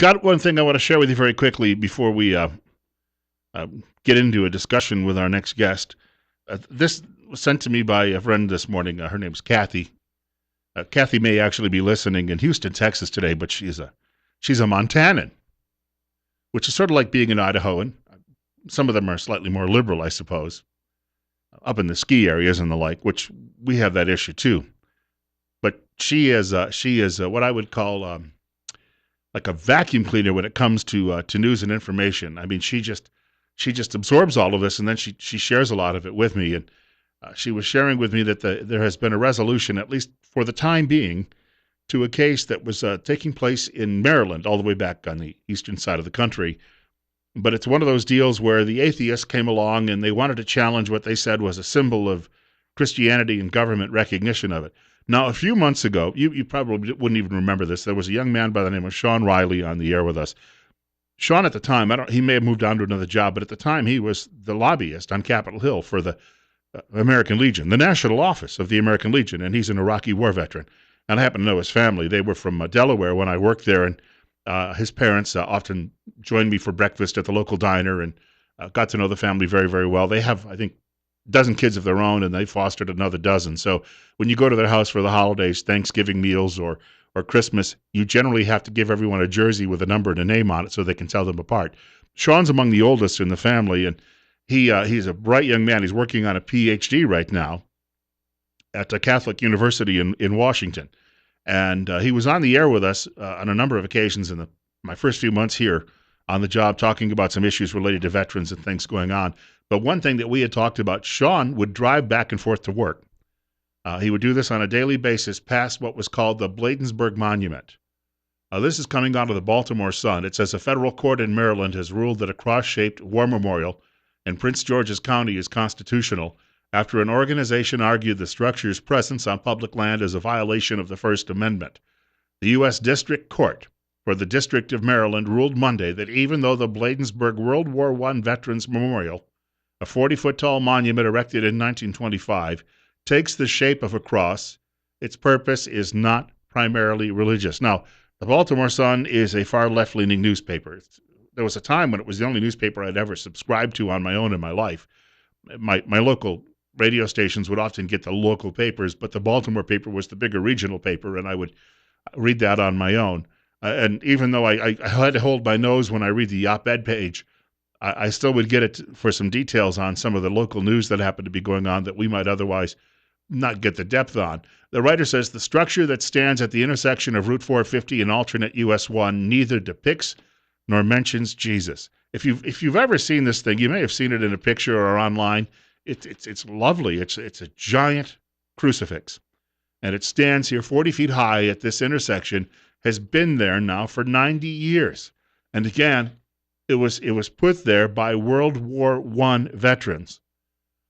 Got one thing I want to share with you very quickly before we uh, get into a discussion with our next guest. This was sent to me by a friend this morning. Her name's Kathy. Kathy may actually be listening in Houston, Texas today, but she's a Montanan, which is sort of like being an Idahoan. Some of them are slightly more liberal, I suppose, up in the ski areas and the like, which we have that issue too. But she is what I would call like a vacuum cleaner when it comes to news and information. I mean, she just absorbs all of this, and then she shares a lot of it with me. And she was sharing with me that there has been a resolution, at least for the time being, to a case that was taking place in Maryland, all the way back on the eastern side of the country. But it's one of those deals where the atheists came along and they wanted to challenge what they said was a symbol of Christianity and government recognition of it. Now, a few months ago, you probably wouldn't even remember this. There was a young man by the name of Sean Reilly on the air with us. Sean, at the time, he may have moved on to another job, but at the time, he was the lobbyist on Capitol Hill for the American Legion, the national office of the American Legion, and he's an Iraqi war veteran. And I happen to know his family. They were from Delaware when I worked there, and his parents often joined me for breakfast at the local diner, and got to know the family very, very well. They have, I think, dozen kids of their own, and they fostered another dozen. So when you go to their house for the holidays, Thanksgiving meals, or Christmas, you generally have to give everyone a jersey with a number and a name on it so they can tell them apart. Sean's among the oldest in the family, and he's a bright young man. He's working on a PhD right now at a Catholic University in Washington. And he was on the air with us on a number of occasions in my first few months here on the job, talking about some issues related to veterans and things going on. But one thing that we had talked about, Sean would drive back and forth to work. He would do this on a daily basis past what was called the Bladensburg Monument. This is coming out of the Baltimore Sun. It says a federal court in Maryland has ruled that a cross-shaped war memorial in Prince George's County is constitutional after an organization argued the structure's presence on public land is a violation of the First Amendment. The U.S. District Court for the District of Maryland ruled Monday that even though the Bladensburg World War I Veterans Memorial, a 40-foot-tall monument erected in 1925, takes the shape of a cross, its purpose is not primarily religious. Now, the Baltimore Sun is a far left-leaning newspaper. There was a time when it was the only newspaper I'd ever subscribed to on my own in my life. My local radio stations would often get the local papers, but the Baltimore paper was the bigger regional paper, and I would read that on my own. And even though I had to hold my nose when I read the op-ed page, I still would get it for some details on some of the local news that happened to be going on that we might otherwise not get the depth on. The writer says the structure that stands at the intersection of Route 450 and alternate US 1 neither depicts nor mentions Jesus. If you've ever seen this thing, you may have seen it in a picture or online. It's lovely. It's a giant crucifix, and it stands here 40 feet high at this intersection. Has been there now for 90 years, and again, it was put there by World War I veterans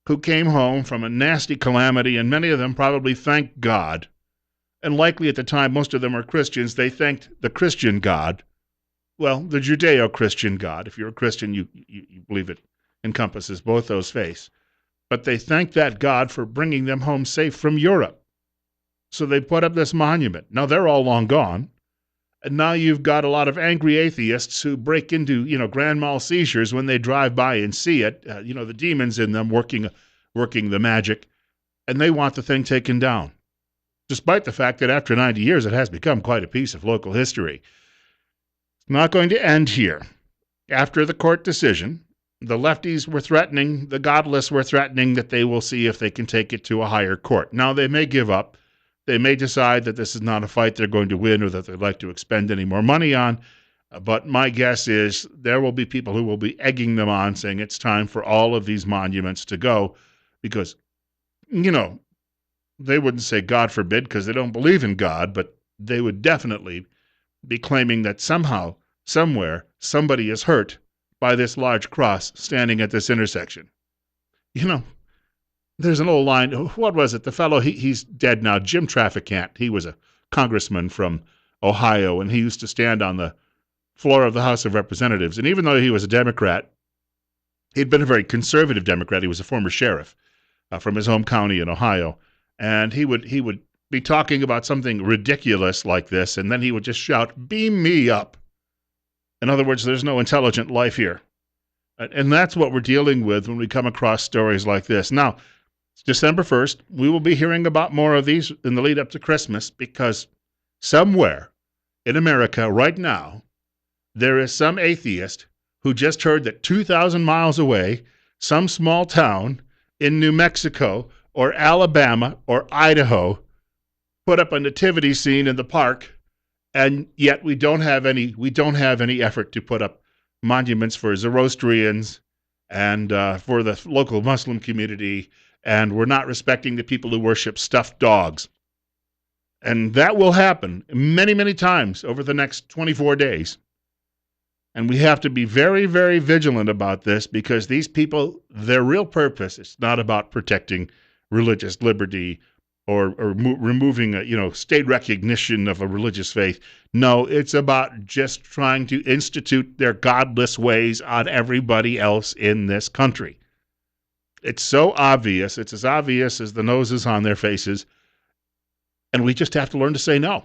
who came home from a nasty calamity, and many of them probably thanked God. And likely at the time, most of them are Christians. They thanked the Christian God. Well, the Judeo-Christian God. If you're a Christian, you believe it encompasses both those faiths. But they thanked that God for bringing them home safe from Europe. So they put up this monument. Now, they're all long gone. And now you've got a lot of angry atheists who break into, grand mal seizures when they drive by and see it. The demons in them working the magic. And they want the thing taken down. Despite the fact that after 90 years, it has become quite a piece of local history. It's not going to end here. After the court decision, the lefties were threatening, the Godless were threatening that they will see if they can take it to a higher court. Now, they may give up. They may decide that this is not a fight they're going to win or that they'd like to expend any more money on. But my guess is there will be people who will be egging them on, saying it's time for all of these monuments to go because, they wouldn't say God forbid because they don't believe in God, but they would definitely be claiming that somehow, somewhere, somebody is hurt by this large cross standing at this intersection. There's an old line. What was it? The fellow, he's dead now, Jim Trafficant. He was a congressman from Ohio, and he used to stand on the floor of the House of Representatives. And even though he was a Democrat, he'd been a very conservative Democrat. He was a former sheriff from his home county in Ohio. And he would be talking about something ridiculous like this, and then he would just shout, "Beam me up." In other words, there's no intelligent life here. And that's what we're dealing with when we come across stories like this. Now, it's December 1st. We will be hearing about more of these in the lead up to Christmas because somewhere in America right now, there is some atheist who just heard that 2,000 miles away, some small town in New Mexico or Alabama or Idaho put up a nativity scene in the park, and yet we don't have any effort to put up monuments for Zoroastrians and for the local Muslim community, and we're not respecting the people who worship stuffed dogs. And that will happen many, many times over the next 24 days. And we have to be very, very vigilant about this because these people, their real purpose is not about protecting religious liberty or removing state recognition of a religious faith. No, it's about just trying to institute their godless ways on everybody else in this country. It's so obvious. It's as obvious as the noses on their faces. And we just have to learn to say no.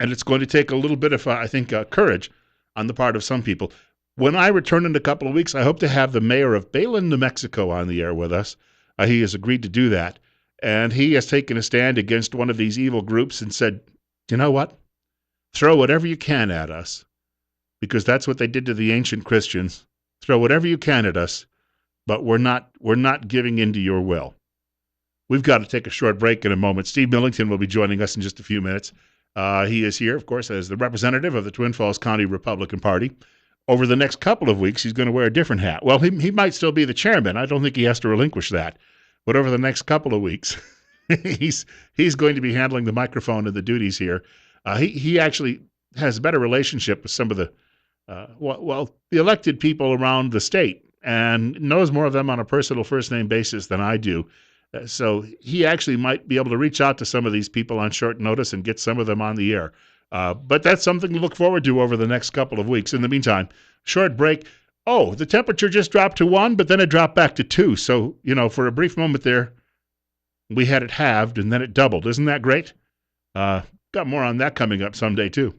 And it's going to take a little bit of, courage on the part of some people. When I return in a couple of weeks, I hope to have the mayor of Belen, New Mexico on the air with us. He has agreed to do that. And he has taken a stand against one of these evil groups and said, you know what? Throw whatever you can at us, because that's what they did to the ancient Christians. Throw whatever you can at us, but we're not giving in to your will. We've got to take a short break in a moment. Steve Millington will be joining us in just a few minutes. He is here, of course, as the representative of the Twin Falls County Republican Party. Over the next couple of weeks, he's going to wear a different hat. Well, he might still be the chairman. I don't think he has to relinquish that. But over the next couple of weeks, he's going to be handling the microphone and the duties here. He actually has a better relationship with some of the elected people around the state and knows more of them on a personal first-name basis than I do. So he actually might be able to reach out to some of these people on short notice and get some of them on the air. But that's something to look forward to over the next couple of weeks. In the meantime, short break. Oh, the temperature just dropped to 1, but then it dropped back to 2. So, for a brief moment there, we had it halved and then it doubled. Isn't that great? Got more on that coming up someday, too.